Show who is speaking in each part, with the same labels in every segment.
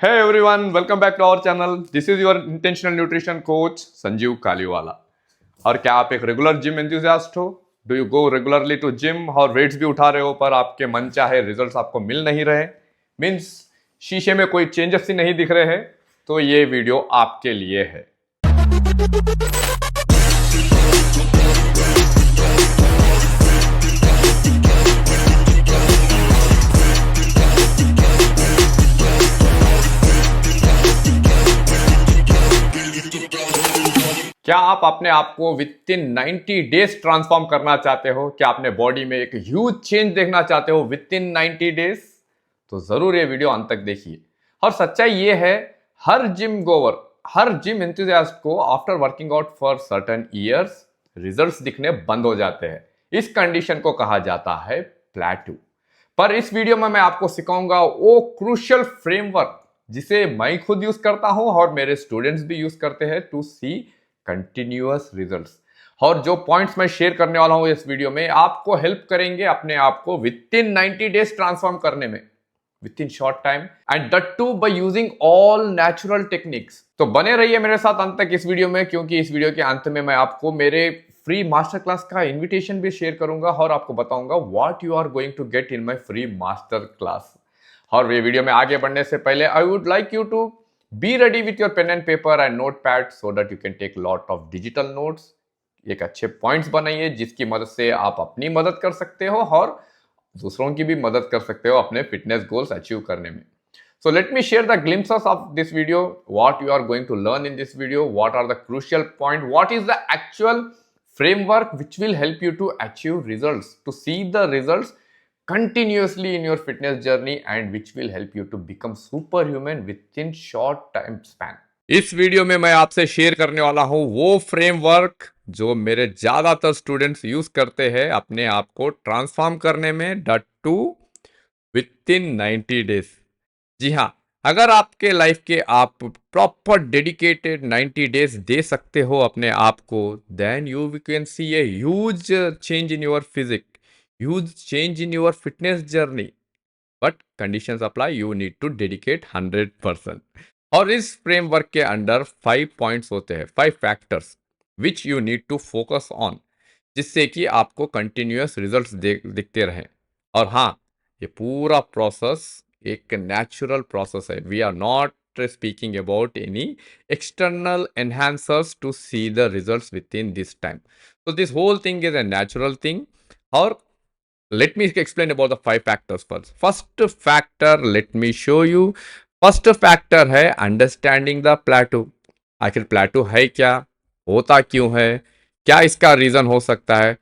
Speaker 1: Hey everyone, welcome back to our channel. This is your intentional nutrition coach Sanjeev Kaliwala. और क्या आप एक regular gym enthusiast हो? Do you go regularly to gym और weights भी उठा रहे हो पर आपके मन चाहे रिजल्ट्स आपको मिल नहीं रहे, मीन्स शीशे में कोई चेंजेस ही नहीं दिख रहे हैं, तो ये वीडियो आपके लिए है। क्या आप अपने आप को विद इन 90 डेज ट्रांसफॉर्म करना चाहते हो? क्या अपने बॉडी में एक ह्यूज चेंज देखना चाहते हो विद इन 90 डेज? तो जरूर ये वीडियो अंत तक देखिए। और सच्चाई ये है, हर जिम गोवर, हर जिम एंथुसियास्ट को after working out for certain years results दिखने बंद हो जाते हैं। इस कंडीशन को कहा जाता है प्लेटू। पर इस वीडियो में मैं आपको सिखाऊंगा वो क्रूशियल फ्रेमवर्क जिसे मैं खुद यूज करता हूं और मेरे स्टूडेंट्स भी यूज करते हैं टू सी कंटिन्यूअस रिजल्ट्स। और जो पॉइंट्स मैं शेयर करने वाला हूं इस वीडियो में आपको हेल्प करेंगे अपने आप को विद इन 90 डेज ट्रांसफॉर्म करने में, within short time, and that too by using all natural techniques. तो बने रहिए मेरे साथ अंत तक इस वीडियो में, क्योंकि इस वीडियो के अंत में मैं आपको मेरे फ्री मास्टर क्लास का इन्विटेशन भी शेयर करूंगा और आपको बताऊंगा what you are going to get in my free master class. और ये वीडियो में आगे बढ़ने से पहले I would like you to be ready with your pen and paper and note pad so that you can take lot of digital notes. एक अच्छे points बनाइए जिसकी मदद से आप अपनी मदद कर सकते हो और दूसरों की भी मदद कर सकते हो अपने फिटनेस गोल्स अचीव करने में। So let me share the glimpses of this video, what you are going to learn in this video, what are the crucial point, what is the actual framework which will help you to achieve results, to see the results continuously in your fitness journey, and which will help you to become superhuman within short time span. इस video में मैं आपसे share करने वाला हूं वो framework जो मेरे ज्यादातर स्टूडेंट्स यूज करते हैं अपने आप को ट्रांसफॉर्म करने में, that too within 90 days. जी हाँ, अगर आपके लाइफ के आप प्रॉपर डेडिकेटेड 90 डेज दे सकते हो अपने आप को, then you can see a huge change in your physique, huge change in your fitness journey. But conditions apply, you need to dedicate 100%। और इस फ्रेमवर्क के अंडर 5 पॉइंट्स होते हैं, 5 factors which you need to focus on, जिससे कि आपको continuous results दिखते रहें। और हाँ, ये पूरा प्रोसेस एक नेचुरल प्रोसेस है। We are not speaking about any external enhancers to see the results within this time. So this whole thing is a natural thing. Or let me explain about the 5 factors first. First factor, let me show you. First factor है understanding the plateau. आखिर plateau है क्या, होता क्यों है, क्या इसका reason हो सकता है।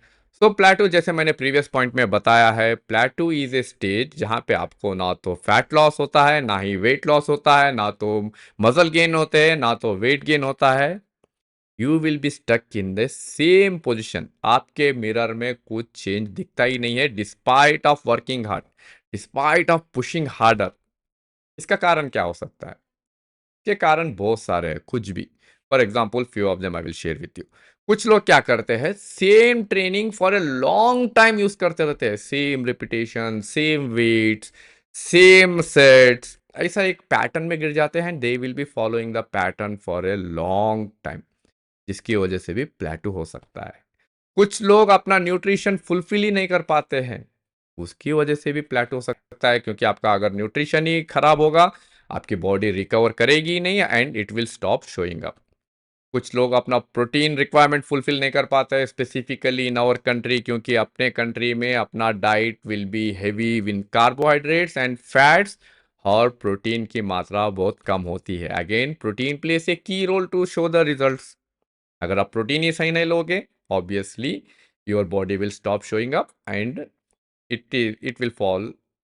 Speaker 1: सो प्लेटू, जैसे मैंने प्रीवियस पॉइंट में बताया है, प्लेटू इज ए स्टेज जहाँ पे आपको ना तो फैट लॉस होता है, ना ही वेट लॉस होता है, ना तो मसल गेन होते हैं, ना तो वेट गेन होता है। You will be stuck in the same position. आपके मिरर में कुछ चेंज दिखता ही नहीं है, despite of working hard, despite of pushing harder. इसका कारण क्या हो सकता है? के कारण बहुत सारे हैं, कुछ भी। For example few of them I will share with you. कुछ लोग क्या करते हैं, same training for a long time use करते रहते हैं, same repetition, same weights, same sets, ऐसा एक पैटर्न में गिर जाते हैं। They will be following the pattern for a long time, जिसकी वजह से भी प्लेटू हो सकता है। कुछ लोग अपना न्यूट्रिशन फुलफिल ही नहीं कर पाते हैं, उसकी वजह से भी प्लेटू हो सकता है, क्योंकि आपका अगर न्यूट्रिशन ही खराब होगा, आपकी बॉडी रिकवर करेगी ही नहीं and it will stop showing up. कुछ लोग अपना प्रोटीन रिक्वायरमेंट फुलफिल नहीं कर पाते हैं, स्पेसिफिकली इन आवर कंट्री, क्योंकि अपने कंट्री में अपना diet will be heavy in carbohydrates and fats, और प्रोटीन की मात्रा बहुत कम होती है। Again, protein plays a key role to show the results. अगर आप प्रोटीन ही सही नहीं लोगे, obviously your body will stop showing up and it will fall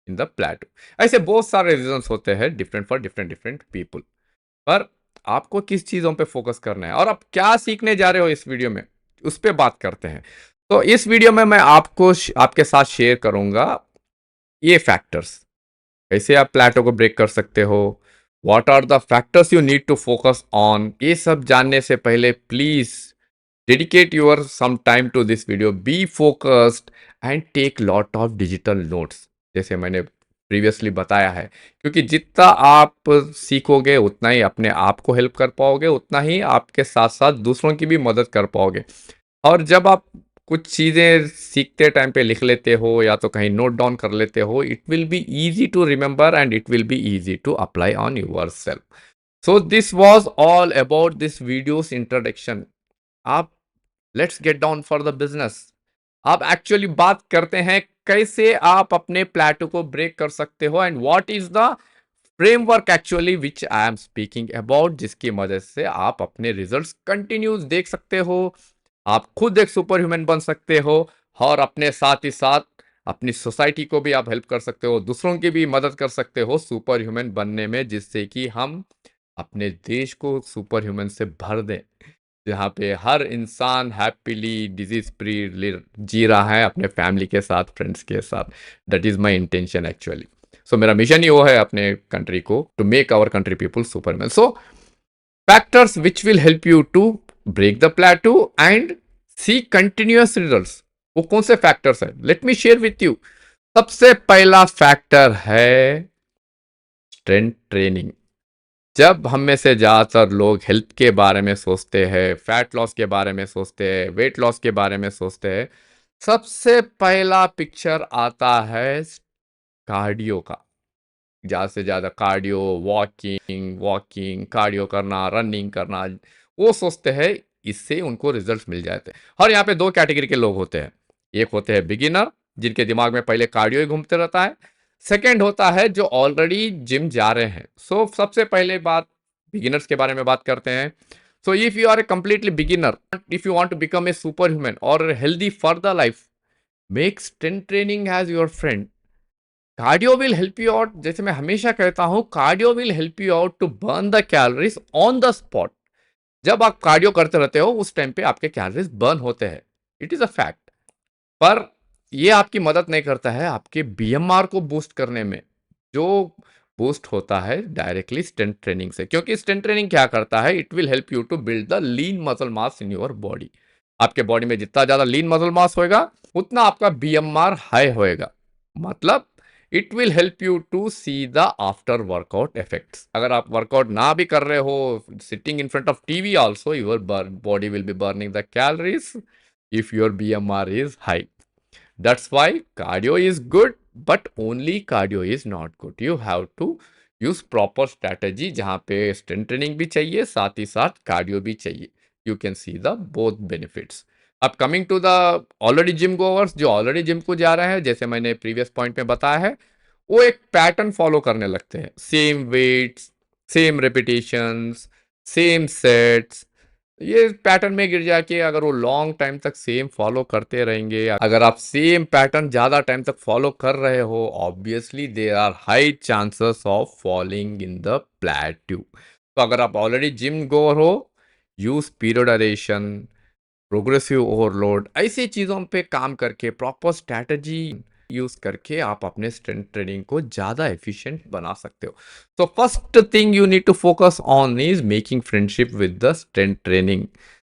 Speaker 1: in the plateau. ऐसे बहुत सारे रीजंस होते हैं, डिफरेंट फॉर डिफरेंट पीपल। पर आपको किस चीज़ों पे फोकस करना है और आप क्या सीखने जा रहे हो इस वीडियो में, उस पर बात करते हैं। तो इस वीडियो में मैं आपको आपके साथ शेयर करूंगा ये फैक्टर्स, कैसे आप प्लेटो को ब्रेक कर सकते हो, what are the factors you need to focus on. ये सब जानने से पहले please dedicate your some time to this video, be focused and take lot of digital notes। जैसे मैंने प्रीवियसली बताया है, क्योंकि जितना आप सीखोगे उतना ही अपने आप को हेल्प कर पाओगे, उतना ही आपके साथ साथ दूसरों की भी मदद कर पाओगे। और जब आप कुछ चीज़ें सीखते टाइम पे लिख लेते हो या तो कहीं नोट डाउन कर लेते हो, it will be easy to remember and it will be easy to apply on your self. So this was all about this video's introduction. आप let's get down for the business. आप actually बात करते हैं कैसे आप अपने प्लेटो को break कर सकते हो and what is the framework actually which I am speaking about, जिसकी मदद से आप अपने रिजल्ट्स कंटिन्यूस देख सकते हो, आप खुद एक सुपर ह्यूमन बन सकते हो और अपने साथ ही साथ अपनी सोसाइटी को भी आप हेल्प कर सकते हो, दूसरों की भी मदद कर सकते हो सुपर ह्यूमन बनने में, जिससे कि हम अपने देश को सुपर ह्यूमन से भर दें, जहाँ पे हर इंसान हैप्पीली डिजीज फ्री जी रहा है अपने फैमिली के साथ, फ्रेंड्स के साथ। That is my intention actually. So मेरा मिशन ही वो है अपने कंट्री को to make our country people superman. So factors which will help you to break the plateau and see continuous results, वो कौन से फैक्टर्स है, let me share with you. सबसे पहला फैक्टर है स्ट्रेंथ ट्रेनिंग। जब हम में से ज़्यादातर लोग हेल्थ के बारे में सोचते हैं, फैट लॉस के बारे में सोचते हैं, वेट लॉस के बारे में सोचते हैं, सबसे पहला पिक्चर आता है कार्डियो का। ज़्यादा से ज़्यादा कार्डियो, वॉकिंग वॉकिंग कार्डियो करना, रनिंग करना, वो सोचते हैं इससे उनको रिजल्ट मिल जाते हैं। और यहाँ पे दो कैटेगरी के लोग होते हैं। एक होते हैं बिगिनर, जिनके दिमाग में पहले कार्डियो ही घूमते रहता है। सेकंड होता है जो ऑलरेडी जिम जा रहे हैं। सो सबसे पहले बात बिगिनर्स के बारे में बात करते हैं। So if you are a completely beginner, if you want to become a super human और healthy for the life, make strength training as your friend. Cardio will help you out, जैसे मैं हमेशा कहता हूं, cardio will help you out to burn the calories on the spot. जब आप cardio करते रहते हो उस टाइम पे आपके कैलोरीज बर्न होते हैं, इट इज अ फैक्ट। पर ये आपकी मदद नहीं करता है आपके बीएमआर को बूस्ट करने में, जो बूस्ट होता है डायरेक्टली स्ट्रेंथ ट्रेनिंग से। क्योंकि स्ट्रेंथ ट्रेनिंग क्या करता है, it will help you to build the lean muscle mass in your body. आपके बॉडी में जितना ज्यादा लीन मसल मास होएगा उतना आपका बीएमआर हाई होएगा। मतलब it will help you to see the after workout effects. अगर आप वर्कआउट ना भी कर रहे हो, sitting in front of TV also your body will be burning the calories if your BMR is high. That's why cardio is good, but only cardio is not good. You have to use proper strategy जहाँ पे strength training भी चाहिए, साथ ही साथ cardio भी चाहिए. You can see the both benefits. अब coming to the already gym goers, जो already gym को जा रहे हैं, जैसे मैंने previous point में बताया है, वो एक पैटर्न फॉलो करने लगते हैं। Same weights, same repetitions, same sets, ये पैटर्न में गिर जाके अगर वो लॉन्ग टाइम तक सेम फॉलो करते रहेंगे, अगर आप सेम पैटर्न ज़्यादा टाइम तक फॉलो कर रहे हो, obviously there are high chances of falling in the plateau. तो अगर आप ऑलरेडी जिम गोअर हो, यूज पीरियडाइजेशन, प्रोग्रेसिव ओवरलोड, ऐसी चीज़ों पे काम करके प्रॉपर स्ट्रैटेजी यूज करके आप अपने स्ट्रेंथ ट्रेनिंग को ज़्यादा एफिशिएंट बना सकते हो। तो first thing you need to focus on is making friendship with the strength training.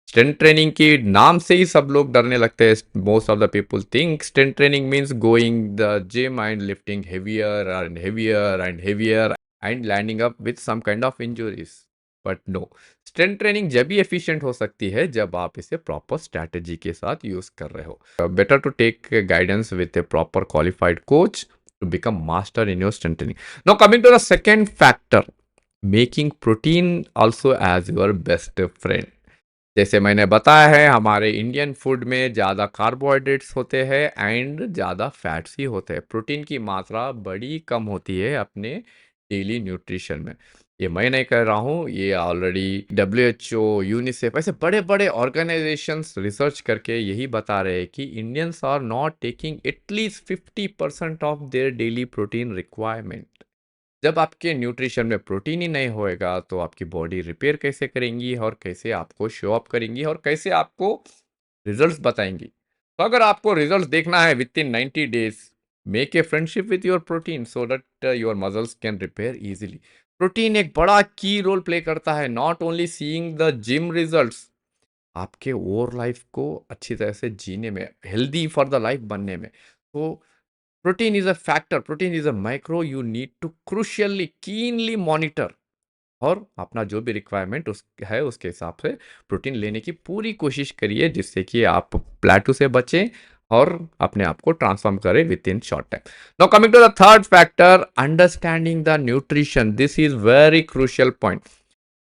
Speaker 1: Strength training के नाम से ही सब लोग डरने लगते हैं। Most of the people think strength training means going the gym and lifting heavier and heavier and heavier and landing up with some kind of injuries. But no, strength training जब भी एफिशिएंट हो सकती है जब आप इसे proper strategy के साथ यूज कर रहे हो। Better to take guidance with a proper qualified coach to become master in your strengthening. Now coming to the second factor, making protein also as your best friend. जैसे मैंने बताया है हमारे इंडियन फूड में ज़्यादा कार्बोहाइड्रेट्स होते हैं and ज़्यादा फैट्स ही होते हैं। प्रोटीन की मात्रा बड़ी कम होती है अपने डेली न्यूट्रिशन में। ये मैं नहीं कह रहा हूँ, ये ऑलरेडी WHO, यूनिसेफ, ऐसे बड़े बड़े ऑर्गेनाइजेशंस रिसर्च करके यही बता रहे हैं कि Indians are not taking at least 50% of their daily protein requirement. जब आपके न्यूट्रिशन में प्रोटीन ही नहीं होएगा तो आपकी बॉडी रिपेयर कैसे करेंगी और कैसे आपको शो अप करेंगी और कैसे आपको रिजल्ट्स बताएंगी। तो अगर आपको रिजल्ट्स देखना है with in 90 days, make a friendship with your protein so that your muscles can repair easily. Protein एक बड़ा की रोल प्ले करता है, not only seeing the gym results, आपके ओवर लाइफ को अच्छी तरह से जीने में, हेल्दी फॉर द लाइफ बनने में। तो Protein is a factor, protein is a micro you need to crucially, keenly monitor. और अपना जो भी रिक्वायरमेंट है उसके हिसाब से प्रोटीन लेने की पूरी कोशिश करिए जिससे कि आप प्लेटू से बचें और अपने आप को ट्रांसफॉर्म करें within short time. Now coming to the third factor, understanding the nutrition. This is very crucial point.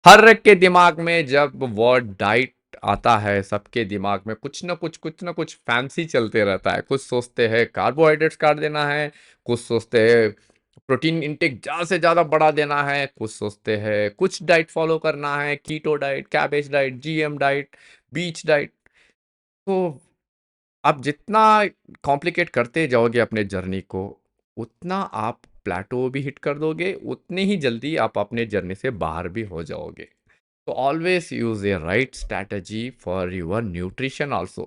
Speaker 1: हर एक के दिमाग में जब वर्ड डाइट आता है, सबके दिमाग में कुछ ना कुछ फैंसी चलते रहता है. कुछ सोचते हैं कार्बोहाइड्रेट्स काट देना है, कुछ सोचते हैं प्रोटीन इंटेक ज़्यादा से ज़्यादा बढ़ा देना है, कुछ सोचते हैं कुछ डाइट फॉलो करना है, keto diet, cabbage diet, GM diet, beach diet. तो आप जितना कॉम्प्लिकेट करते जाओगे अपने जर्नी को, उतना आप प्लेटो भी हिट कर दोगे, उतनी ही जल्दी आप अपने जर्नी से बाहर भी हो जाओगे. So always use a right strategy for your nutrition also.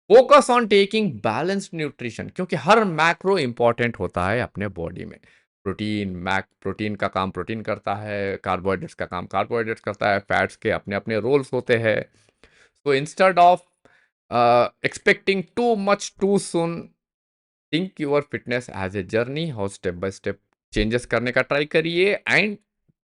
Speaker 1: Focus on taking balanced nutrition क्योंकि हर मैक्रो इंपॉर्टेंट होता है अपने बॉडी में. प्रोटीन का काम प्रोटीन करता है, कार्बोहाइड्रेट्स का काम कार्बोहाइड्रेट्स करता है, फैट्स के अपने अपने रोल्स होते हैं. So instead of expecting too much too soon, think your fitness as a journey और स्टेप बाय स्टेप चेंजेस करने का ट्राई करिए and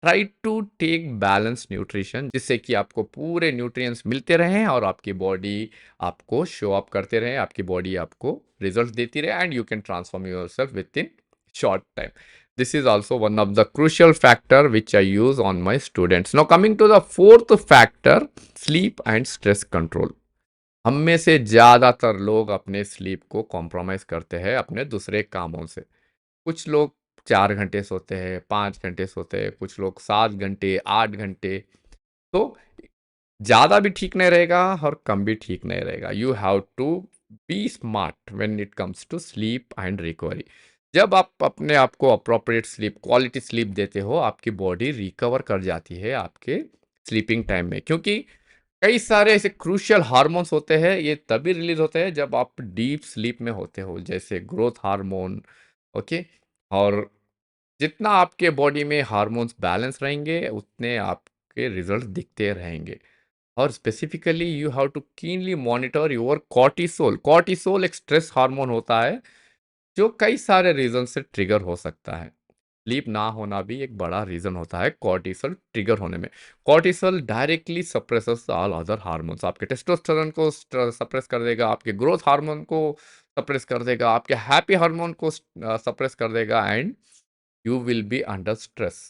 Speaker 1: try to take balance nutrition जिससे कि आपको पूरे न्यूट्रिएंट्स मिलते रहें और आपकी बॉडी आपको शो अप करते रहे, आपकी बॉडी आपको रिजल्ट देती रहे and you can transform your self with in short time. This is also one of the crucial factor which I use on my students. Now coming to the fourth factor, sleep and stress control. हम में से ज़्यादातर लोग अपने sleep को compromise करते हैं अपने दूसरे कामों से. कुछ लोग 4 घंटे सोते हैं, 5 घंटे सोते हैं, कुछ लोग 7 घंटे, 8 घंटे. तो ज़्यादा भी ठीक नहीं रहेगा और कम भी ठीक नहीं रहेगा. You have to be smart when it comes to sleep and recovery. जब आप अपने आप को अप्रोप्रिएट स्लीप, क्वालिटी स्लीप देते हो, आपकी बॉडी रिकवर कर जाती है आपके स्लीपिंग टाइम में. क्योंकि कई सारे ऐसे क्रूशियल हार्मोन्स होते हैं, ये तभी रिलीज होते हैं जब आप डीप स्लीप में होते हो, जैसे ग्रोथ हार्मोन. ओके. और जितना आपके बॉडी में हार्मोन्स बैलेंस रहेंगे उतने आपके रिजल्ट दिखते रहेंगे. और specifically you have to keenly monitor your cortisol. Cortisol एक स्ट्रेस हार्मोन होता है जो कई सारे रीजन से ट्रिगर हो सकता है. स्लीप ना होना भी एक बड़ा रीजन होता है कॉर्टिसोल ट्रिगर होने में. Cortisol directly suppresses all other hormones. आपके टेस्टोस्टेरोन को सप्रेस कर देगा, आपके ग्रोथ हार्मोन को सप्रेस कर देगा, आपके हैप्पी हार्मोन को सप्रेस कर देगा and you will be under stress.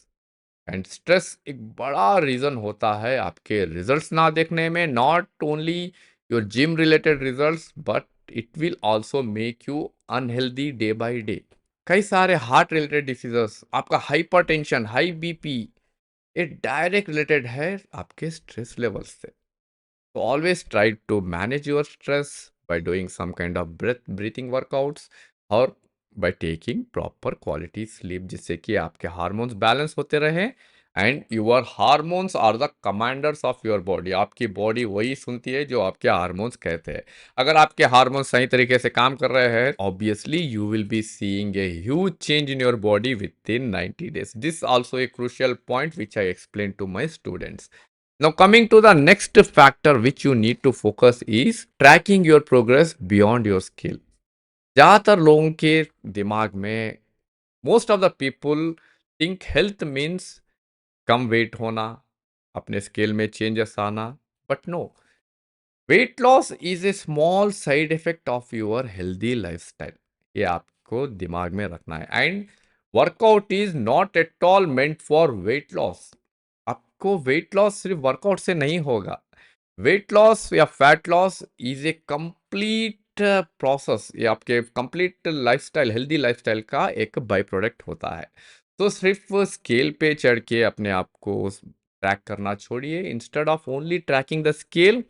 Speaker 1: And stress एक बड़ा रीजन होता है आपके रिजल्ट्स ना देखने में. Not only your gym related results but it will also make you unhealthy day by day. कई सारे हार्ट रिलेटेड डिसीजेस, आपका हाइपरटेंशन, हाई बीपी, ये डायरेक्ट रिलेटेड है आपके स्ट्रेस लेवल्स से. तो always try to manage your stress by doing some kind of breathing workouts और by taking proper quality sleep जिससे कि आपके हार्मोन्स बैलेंस होते रहे and your hormones are the commanders of your body. आपकी body वही सुनती है जो आपके हार्मोन्स कहते हैं. अगर आपके हार्मोन्स सही तरीके से काम कर रहे हैं, obviously you will be seeing a huge change in your body within 90 days. This also a crucial point which I explain to my students. Now, coming to the next factor which you need to focus is tracking your progress beyond your skill. ज़्यादातर लोगों के दिमाग में most of the people think health means कम weight होना, अपने scale में changes आना. But no, weight loss is a small side effect of your healthy lifestyle. ये आपको दिमाग में रखना है. And workout is not at all meant for weight loss. आपको वेट लॉस सिर्फ वर्कआउट से नहीं होगा. वेट लॉस या fat loss is a complete process. ये आपके कंप्लीट लाइफस्टाइल, हेल्दी लाइफस्टाइल का एक बाई प्रोडक्ट होता है. तो सिर्फ स्केल पे चढ़ के अपने आप को ट्रैक करना छोड़िए. Instead of only tracking the scale,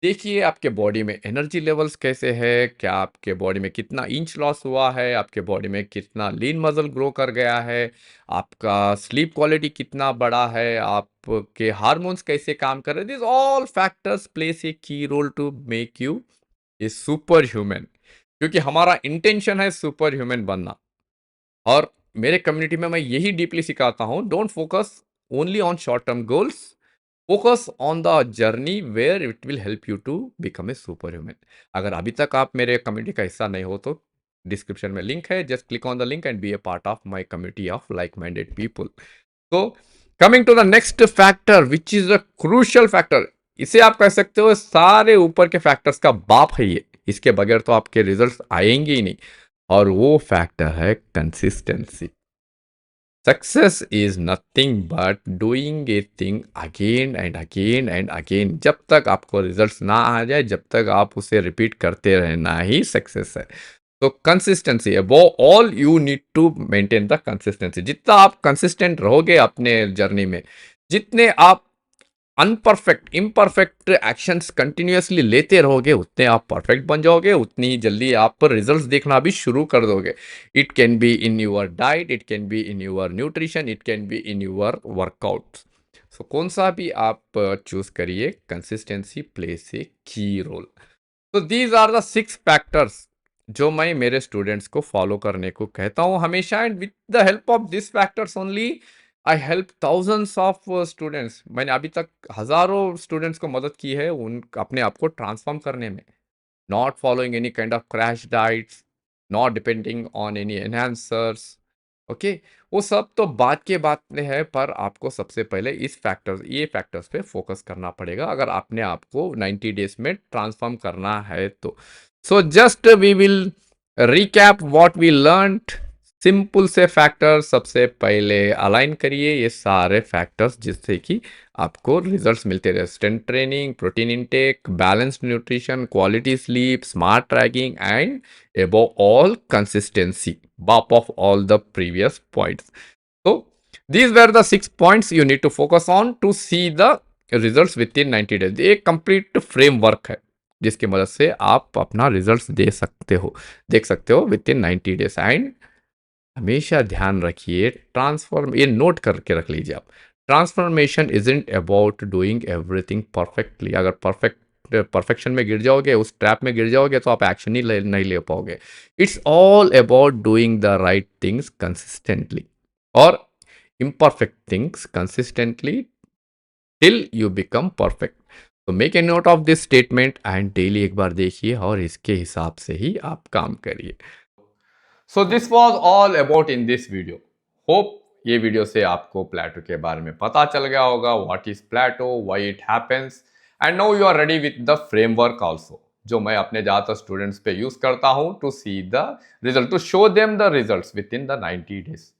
Speaker 1: देखिए आपके बॉडी में एनर्जी लेवल्स कैसे है, क्या आपके बॉडी में कितना इंच लॉस हुआ है, आपके बॉडी में कितना लीन मसल ग्रो कर गया है, आपका स्लीप क्वालिटी कितना बड़ा है, आपके हार्मोन्स कैसे काम कर रहे हैं. This all factors place a key role to make you a super human. क्योंकि हमारा इंटेंशन है सुपर ह्यूमन बनना. और मेरे कम्युनिटी में मैं यही डीपली सिखाता हूँ, don't focus only on short term goals, focus on the journey where it will help you to become a super human. अगर अभी तक आप मेरे कम्युनिटी का हिस्सा नहीं हो तो डिस्क्रिप्शन में लिंक है, just click on the link and be a part of my community of like minded people. तो coming to the next factor which is a crucial factor, इसे आप कह सकते हो सारे ऊपर के फैक्टर्स का बाप है ये, इसके बगैर तो आपके रिजल्ट्स आएंगे ही नहीं, और वो फैक्टर है consistency. Success is nothing but doing a thing again and again and again. जब तक आपको रिजल्ट्स ना आ जाए, जब तक आप उसे रिपीट करते रहना ही सक्सेस है। तो कंसिस्टेंसी है वो, all you need to maintain the consistency. जितना आप कंसिस्टेंट रहोगे अपने जर्नी में, जितने आप अनपरफेक्ट इम्परफेक्ट एक्शंस कंटिन्यूअसली लेते रहोगे, उतने आप परफेक्ट बन जाओगे, उतनी ही जल्दी आप रिजल्ट्स देखना भी शुरू कर दोगे। It can be in your diet, it can be in your nutrition, it can be in your workout. So कौन सा भी आप चूज करिए, consistency place a key role. तो दीज आर द 6 फैक्टर्स जो मैं मेरे स्टूडेंट्स को फॉलो करने को कहता हूं हमेशा, and with the help of this factors only I help thousands of students. मैंने अभी तक हजारों स्टूडेंट्स को मदद की है उन अपने आप को ट्रांसफॉर्म करने में। Not following any kind of crash diets, not depending on any enhancers. Okay, वो सब तो बात के बात में है, पर आपको सबसे पहले ये फैक्टर्स पे फोकस करना पड़ेगा अगर आपने आपको 90 डेज में ट्रांसफॉर्म करना है तो। So just we will recap what we learned. Simple से फैक्टर, सबसे पहले अलाइन करिए ये सारे फैक्टर्स जिससे कि आपको रिजल्ट्स मिलते रहे। Strength training, protein intake, balanced nutrition, quality sleep, smart tracking and above all consistency, top of all the previous points. So these were the 6 points you need to focus on to see the results within 90 days। एक complete framework है जिसकी मदद से आप अपना results देख सकते हो विद इन 90 डेज। एंड हमेशा ध्यान रखिए, ट्रांसफॉर्म ये नोट करके रख लीजिए आप, transformation isn't about doing everything perfectly. अगर परफेक्शन में गिर जाओगे, उस ट्रैप में गिर जाओगे, तो आप एक्शन ही नहीं ले पाओगे। It's all about doing the right things consistently और imperfect things consistently till you become perfect। तो make a note of this statement and daily एक बार देखिए और इसके हिसाब से ही आप काम करिए। सो this was all about in this video. Hope ये वीडियो से आपको प्लेटो के बारे में पता चल गया होगा, what is plateau, why it happens, and now you are ready with the framework also, जो मैं अपने ज़्यादातर स्टूडेंट्स पे यूज करता हूं to see the result, to show them the results within the 90 days.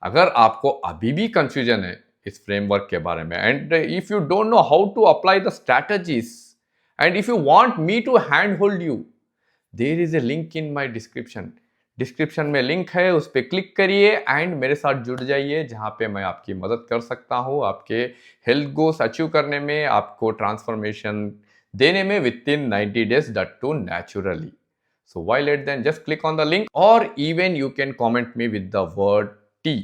Speaker 1: अगर आपको अभी भी कंफ्यूजन है इस फ्रेमवर्क के बारे में, and if you don't know how to apply the strategies, and if you want me to hand hold you, there is a link in my description में लिंक है, उस पर क्लिक करिए एंड मेरे साथ जुड़ जाइए, जहां पे मैं आपकी मदद कर सकता हूं आपके हेल्थ गोल्स अचीव करने में, आपको ट्रांसफॉर्मेशन देने में within 90 days, that too naturally. So while at then just click on the link, or even you can comment me with the word T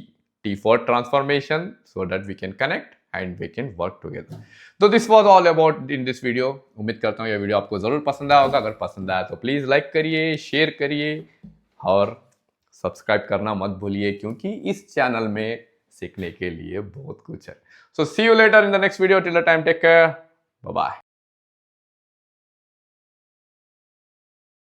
Speaker 1: for transformation, so that we can connect and we can work together। तो this was all about in this video। उम्मीद करता हूँ ये video आपको जरूर पसंद आया होगा। अगर पसंद आया तो प्लीज लाइक करिए, शेयर करिए और सब्सक्राइब करना मत भूलिए, क्योंकि इस चैनल में सीखने के लिए बहुत कुछ है। So see you later in the next video. Till the time take care, bye bye.